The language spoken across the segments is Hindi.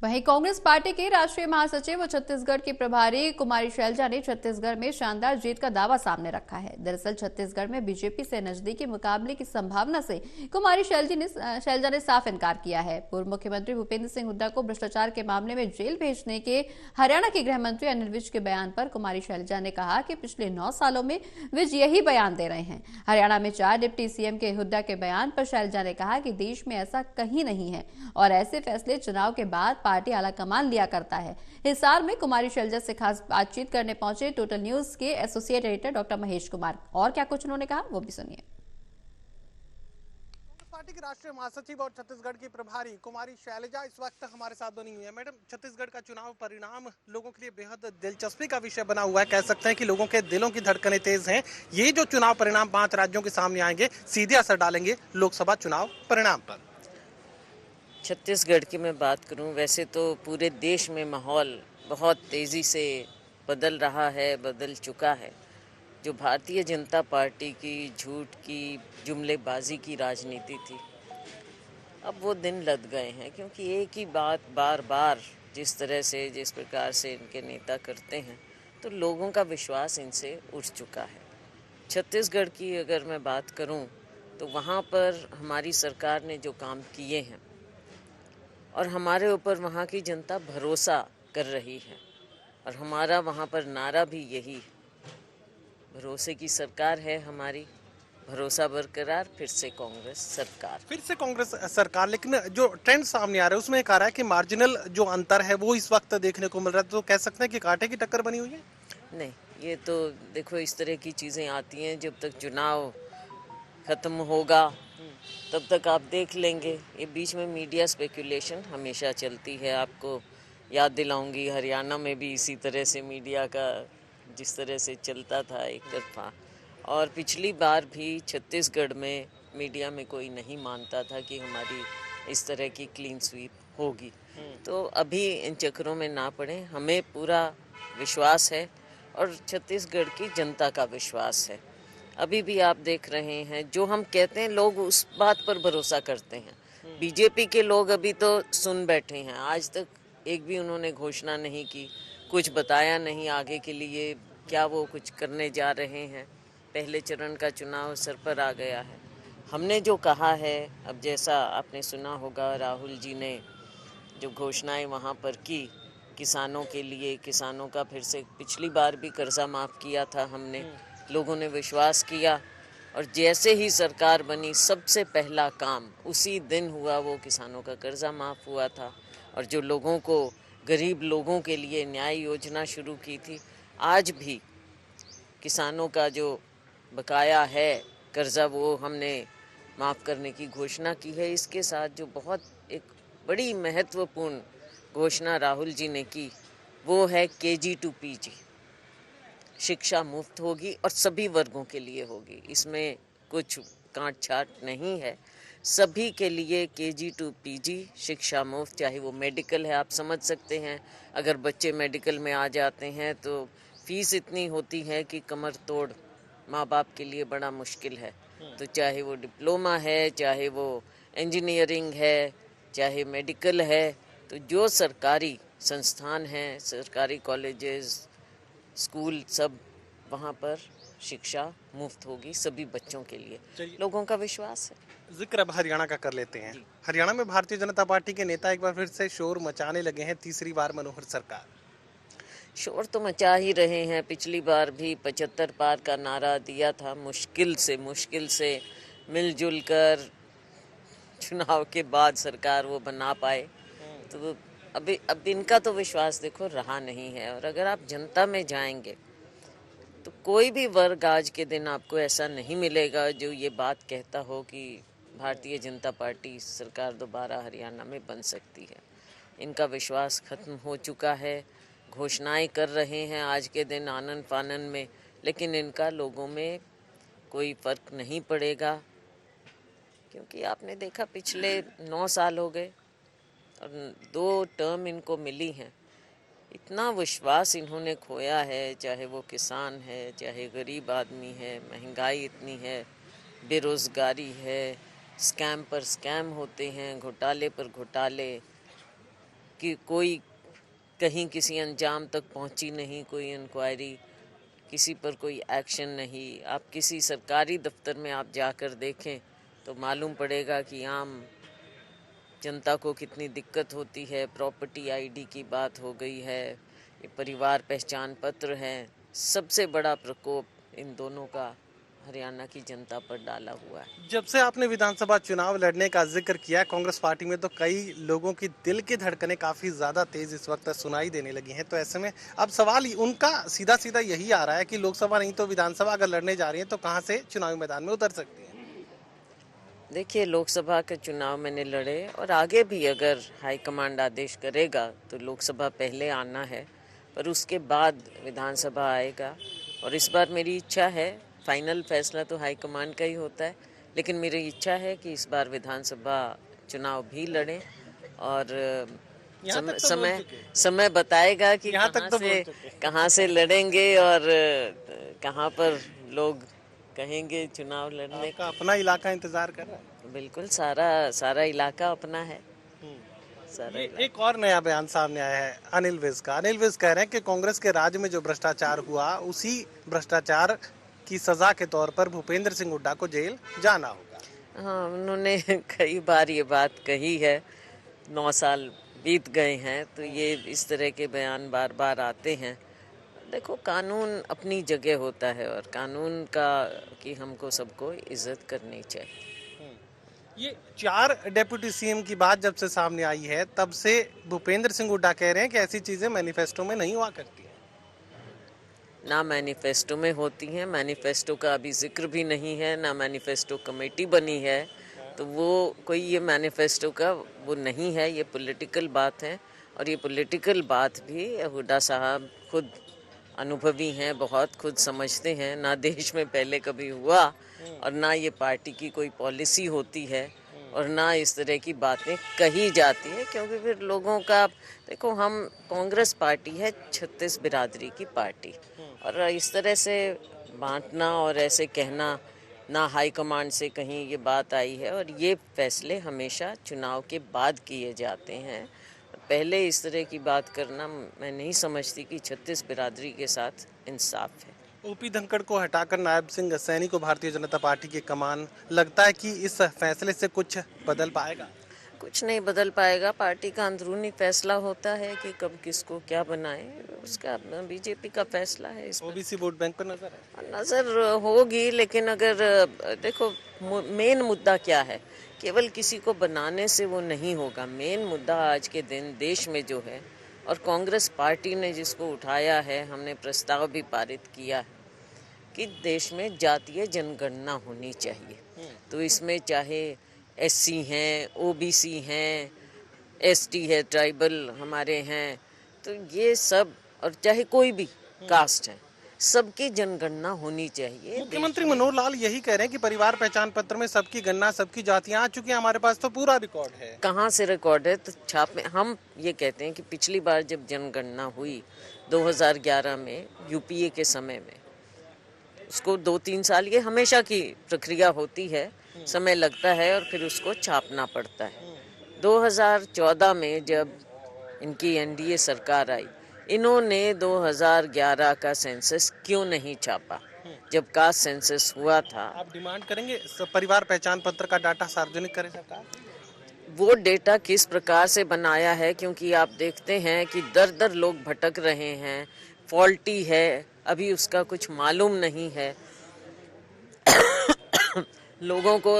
वहीं कांग्रेस पार्टी के राष्ट्रीय महासचिव और छत्तीसगढ़ की प्रभारी कुमारी शैलजा ने छत्तीसगढ़ में शानदार जीत का दावा सामने रखा है। दरअसल छत्तीसगढ़ में बीजेपी से नजदीकी मुकाबले की संभावना से कुमारी शैलजा ने साफ इनकार किया है। पूर्व मुख्यमंत्री भूपेंद्र सिंह हुड्डा को भ्रष्टाचार के मामले में जेल भेजने के हरियाणा के गृह मंत्री अनिल विज के बयान पर कुमारी शैलजा ने कहा कि पिछले 9 सालों में विज यही बयान दे रहे हैं। हरियाणा में 4 डिप्टी सीएम के हुड्डा के बयान पर शैलजा ने कहा कि देश में ऐसा कहीं नहीं है और ऐसे फैसले चुनाव के बाद पार्टी आलाकमान लिया करता है। हिसार में कुमारी शैलजा से खास बातचीत करने पहुंचे टोटल न्यूज के associate editor doctor Mahesh Kumar. और क्या कुछ उन्होंने कहा वो भी सुनिए। पार्टी के राष्ट्रीय महासचिव और छत्तीसगढ़ की प्रभारी कुमारी शैलजा इस वक्त हमारे साथ बनी हुई है। मैडम, छत्तीसगढ़ का चुनाव परिणाम लोगों के लिए बेहद दिलचस्पी का विषय बना हुआ है। कह सकते हैं कि लोगों के दिलों की धड़कनें तेज हैं। ये जो चुनाव परिणाम 5 राज्यों के सामने आएंगे सीधे असर डालेंगे लोकसभा चुनाव परिणाम पर। छत्तीसगढ़ की मैं बात करूं, वैसे तो पूरे देश में माहौल बहुत तेज़ी से बदल रहा है, बदल चुका है। जो भारतीय जनता पार्टी की झूठ की जुमलेबाजी की राजनीति थी, अब वो दिन लद गए हैं, क्योंकि एक ही बात बार बार जिस प्रकार से इनके नेता करते हैं तो लोगों का विश्वास इनसे उठ चुका है। छत्तीसगढ़ की अगर मैं बात करूं तो वहाँ पर हमारी सरकार ने जो काम किए हैं और हमारे ऊपर वहाँ की जनता भरोसा कर रही है, और हमारा वहाँ पर नारा भी यही है, भरोसे की सरकार है हमारी, भरोसा बरकरार, फिर से कांग्रेस सरकार। लेकिन जो ट्रेंड सामने आ रहा है उसमें एक आ रहा है कि मार्जिनल जो अंतर है वो इस वक्त देखने को मिल रहा है। तो कह सकते हैं कि कांटे की टक्कर बनी हुई है। नहीं, ये तो देखो, इस तरह की चीज़ें आती हैं, जब तक चुनाव खत्म होगा तब तक आप देख लेंगे। ये बीच में मीडिया स्पेकुलेशन हमेशा चलती है। आपको याद दिलाऊंगी, हरियाणा में भी इसी तरह से मीडिया का जिस तरह से चलता था एक तरफा, और पिछली बार भी छत्तीसगढ़ में मीडिया में कोई नहीं मानता था कि हमारी इस तरह की क्लीन स्वीप होगी। तो अभी इन चक्करों में ना पड़े, हमें पूरा विश्वास है और छत्तीसगढ़ की जनता का विश्वास है। अभी भी आप देख रहे हैं, जो हम कहते हैं लोग उस बात पर भरोसा करते हैं। बीजेपी के लोग अभी तो सुन बैठे हैं, आज तक एक भी उन्होंने घोषणा नहीं की, कुछ बताया नहीं आगे के लिए क्या वो कुछ करने जा रहे हैं। पहले चरण का चुनाव सर पर आ गया है। हमने जो कहा है, अब जैसा आपने सुना होगा, राहुल जी ने जो घोषणाएं वहाँ पर की किसानों के लिए, किसानों का फिर से पिछली बार भी कर्जा माफ़ किया था हमने, लोगों ने विश्वास किया, और जैसे ही सरकार बनी सबसे पहला काम उसी दिन हुआ, वो किसानों का कर्जा माफ़ हुआ था। और जो लोगों को, गरीब लोगों के लिए न्याय योजना शुरू की थी, आज भी किसानों का जो बकाया है कर्जा वो हमने माफ़ करने की घोषणा की है। इसके साथ जो बहुत एक बड़ी महत्वपूर्ण घोषणा राहुल जी ने की वो है KG to PG, शिक्षा मुफ्त होगी और सभी वर्गों के लिए होगी। इसमें कुछ काट छाट नहीं है, सभी के लिए KG to PG शिक्षा मुफ्त। चाहे वो मेडिकल है, आप समझ सकते हैं, अगर बच्चे मेडिकल में आ जाते हैं तो फीस इतनी होती है कि कमर तोड़ माँ बाप के लिए बड़ा मुश्किल है। तो चाहे वो डिप्लोमा है, चाहे वो इंजीनियरिंग है, चाहे मेडिकल है, तो जो सरकारी संस्थान हैं, सरकारी कॉलेजेस, स्कूल, सब वहाँ पर शिक्षा मुफ्त होगी सभी बच्चों के लिए। लोगों का विश्वास है। जिक्र अब हरियाणा का कर लेते हैं। हरियाणा में भारतीय जनता पार्टी के नेता एक बार फिर से शोर मचाने लगे हैं, तीसरी बार मनोहर सरकार। शोर तो मचा ही रहे हैं, पिछली बार भी 75 पार का नारा दिया था, मुश्किल से मिलजुल कर चुनाव के बाद सरकार वो बना पाए। तो अब इनका तो विश्वास देखो रहा नहीं है। और अगर आप जनता में जाएंगे तो कोई भी वर्ग आज के दिन आपको ऐसा नहीं मिलेगा जो ये बात कहता हो कि भारतीय जनता पार्टी सरकार दोबारा हरियाणा में बन सकती है। इनका विश्वास खत्म हो चुका है। घोषणाएं कर रहे हैं आज के दिन आनन फानन में, लेकिन इनका लोगों में कोई फर्क नहीं पड़ेगा, क्योंकि आपने देखा पिछले 9 साल हो गए और 2 टर्म इनको मिली हैं। इतना विश्वास इन्होंने खोया है, चाहे वो किसान है, चाहे गरीब आदमी है, महंगाई इतनी है, बेरोज़गारी है, स्कैम पर स्कैम होते हैं, घोटाले पर घोटाले, कि कोई कहीं किसी अंजाम तक पहुंची नहीं, कोई इंक्वायरी, किसी पर कोई एक्शन नहीं। आप किसी सरकारी दफ्तर में आप जाकर देखें तो मालूम पड़ेगा कि आम जनता को कितनी दिक्कत होती है। प्रॉपर्टी आईडी की बात हो गई है, ये परिवार पहचान पत्र है। सबसे बड़ा प्रकोप इन दोनों का हरियाणा की जनता पर डाला हुआ है। जब से आपने विधानसभा चुनाव लड़ने का जिक्र किया है कांग्रेस पार्टी में, तो कई लोगों की दिल की धड़कनें काफी ज्यादा तेज इस वक्त सुनाई देने लगी हैं। तो ऐसे में अब सवाल उनका सीधा सीधा यही आ रहा है कि लोकसभा नहीं तो विधानसभा अगर लड़ने जा रही है तो कहां से चुनावी मैदान में उतर सकती है? देखिए, लोकसभा के चुनाव मैंने लड़े और आगे भी अगर हाईकमांड आदेश करेगा तो लोकसभा पहले आना है, पर उसके बाद विधानसभा आएगा। और इस बार मेरी इच्छा है, फाइनल फैसला तो हाईकमांड का ही होता है, लेकिन मेरी इच्छा है कि इस बार विधानसभा चुनाव भी लड़ें। और समय बताएगा कि कहाँ से लड़ेंगे और कहाँ पर लोग कहेंगे चुनाव लड़ने का। अपना इलाका इंतजार कर रहा है? बिल्कुल, सारा इलाका अपना है। एक और नया बयान सामने आया है अनिल विज का। अनिल विज कह रहे हैं कि कांग्रेस के राज में जो भ्रष्टाचार हुआ, उसी भ्रष्टाचार की सजा के तौर पर भूपेंद्र सिंह हुड्डा को जेल जाना होगा। हाँ, उन्होंने कई बार ये बात कही है। 9 साल बीत गए हैं तो ये इस तरह के बयान बार बार आते हैं। देखो, कानून अपनी जगह होता है और कानून का कि हमको सबको इज्जत करनी चाहिए। ये 4 डेप्यूटी सीएम की बात जब से सामने आई है, तब से भूपेंद्र सिंह हुड्डा कह रहे हैं कि ऐसी चीजें मैनिफेस्टो में नहीं हुआ करती हैं। ना मैनिफेस्टो में होती हैं, मैनिफेस्टो का अभी जिक्र भी नहीं है, ना मैनिफेस्टो कमेटी बनी है। तो वो कोई ये मैनिफेस्टो का वो नहीं है, ये पॉलिटिकल बात है। और ये पॉलिटिकल बात भी हुड्डा साहब खुद अनुभवी हैं, बहुत खुद समझते हैं। ना देश में पहले कभी हुआ और ना ये पार्टी की कोई पॉलिसी होती है और ना इस तरह की बातें कही जाती है, क्योंकि फिर लोगों का देखो, हम कांग्रेस पार्टी है 36 बिरादरी की पार्टी, और इस तरह से बांटना और ऐसे कहना, ना हाई कमांड से कहीं ये बात आई है। और ये फैसले हमेशा चुनाव के बाद किए जाते हैं। पहले इस तरह की बात करना मैं नहीं समझती कि 36 बिरादरी के साथ इंसाफ है। ओपी धनखड़ को हटाकर नायब सिंह सैनी को भारतीय जनता पार्टी की कमान, लगता है कि इस फैसले से कुछ बदल पाएगा? कुछ नहीं बदल पाएगा। पार्टी का अंदरूनी फैसला होता है कि कब किसको क्या बनाए, उसका बीजेपी का फैसला है। इस ओबीसी वोट बैंक पर नजर होगी, लेकिन अगर देखो, मेन मुद्दा क्या है, केवल किसी को बनाने से वो नहीं होगा। मेन मुद्दा आज के दिन देश में जो है, और कांग्रेस पार्टी ने जिसको उठाया है, हमने प्रस्ताव भी पारित किया है कि देश में जातीय जनगणना होनी चाहिए। तो इसमें चाहे एससी हैं, ओबीसी हैं, एसटी है, ट्राइबल हमारे हैं, तो ये सब, और चाहे कोई भी कास्ट है, सबकी जनगणना होनी चाहिए। मुख्यमंत्री मनोहर लाल यही कह रहे हैं कि परिवार पहचान पत्र में सबकी गणना, सबकी जातियां आ चुकी हैं, हमारे पास तो पूरा रिकॉर्ड है। कहाँ से रिकॉर्ड है? तो छाप में हम ये कहते हैं कि पिछली बार जब जनगणना हुई 2011 में यूपीए के समय में, उसको 2-3 साल, ये हमेशा की प्रक्रिया होती है, समय लगता है और फिर उसको छापना पड़ता है। 2014 में जब इनकी एनडीए सरकार आई, इन्होंने 2011 का सेंसस क्यों नहीं छापा जब कास्ट सेंसस हुआ था? आप डिमांड करेंगे परिवार पहचान पत्र का डाटा सार्वजनिक करे सरकार? वो डेटा किस प्रकार से बनाया है, क्योंकि आप देखते हैं कि दर दर लोग भटक रहे हैं, फॉल्टी है, अभी उसका कुछ मालूम नहीं है। लोगों को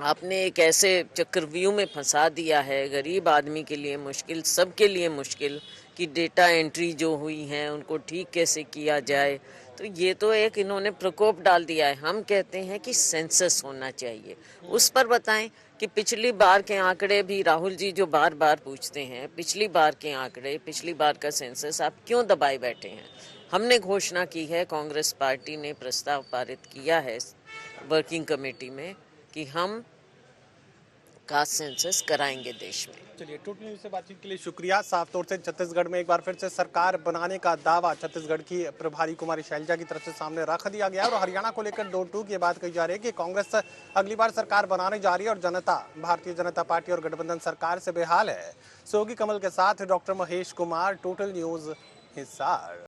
आपने एक ऐसे चक्रव्यूह में फंसा दिया है, गरीब आदमी के लिए मुश्किल, सबके लिए मुश्किल, कि डेटा एंट्री जो हुई है उनको ठीक कैसे किया जाए। तो ये तो एक इन्होंने प्रकोप डाल दिया है। हम कहते हैं कि सेंसस होना चाहिए, उस पर बताएं कि पिछली बार के आंकड़े भी, राहुल जी जो बार बार पूछते हैं, पिछली बार के आंकड़े, पिछली बार का सेंसस आप क्यों दबाए बैठे हैं? हमने घोषणा की है, कांग्रेस पार्टी ने प्रस्ताव पारित किया है वर्किंग कमेटी में कि हम कास्ट सेंसस कराएंगे देश में। चलिए, टोटल न्यूज़ से बातचीत के लिए शुक्रिया। साफ तौर से छत्तीसगढ़ में एक बार फिर से सरकार बनाने का दावा छत्तीसगढ़ की प्रभारी कुमारी शैलजा की तरफ से सामने रख दिया गया है और हरियाणा को लेकर दो टूक ये बात कही जा रही है कि कांग्रेस अगली बार सरकार बनाने जा रही है और जनता भारतीय जनता पार्टी और गठबंधन सरकार से बेहाल है। सोगी कमल के साथ doctor Mahesh Kumar, total news, Hisar.